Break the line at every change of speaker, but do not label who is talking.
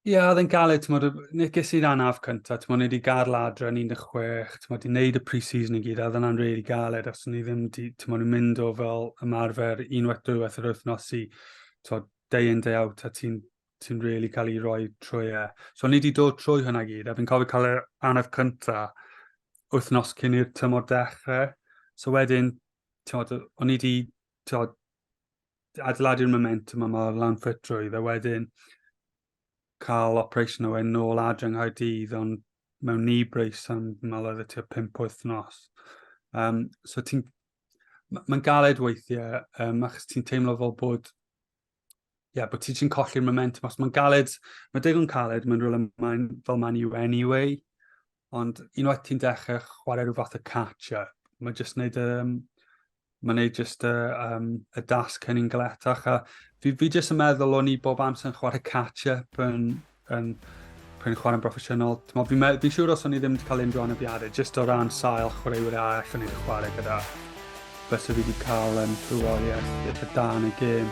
Ie, oedd e'n galed, ges i'r anaf cyntaf, ni wedi gadael adre yn 16, wedi wneud y pre-season i gyd, a oedd yna'n really galed, os ni ddim wedi, ni'n mynd o fel ymarfer unwaith dwywaith yr wythnos i, day in, day out, a ti'n really cael ei roi trwy e. So ni wedi dod trwy hynna gyd, a fi'n cofio cael yr anaf cyntaf wythnos cyn i'r tymor dechrau. So wedyn, o'n i wedi adeiladu'r momentum yma lan ffitrwydd, a wedyn cael operation o wedyn nôl adre yng Nghaerdydd, ond mewn knee brace am meddwl oedd y tua 5 wythnos. So mae'n galed weithiau, achos ti'n teimlo fel bod ti'n colli'r momentum. Os mae'n galed, mae'n digon caled, mae'n rhywle fel Man U anyway, ond unwaith ti'n dechrau chwarae rhyw fath o catch-up, mae'n just wneud y dasg hynny'n galetach. A fi jyst yn meddwl o'n i bob amser yn chwarae catch-up pan chwarae'n broffesiynol. Fi'n siŵr os o'n i ddim wedi cael unrhyw anafiadau, jyst o ran sail chwaraewyr arall o'n i wedi chwarae gyda. Fysa fi wedi cael bywoliaeth eitha da yn y gêm.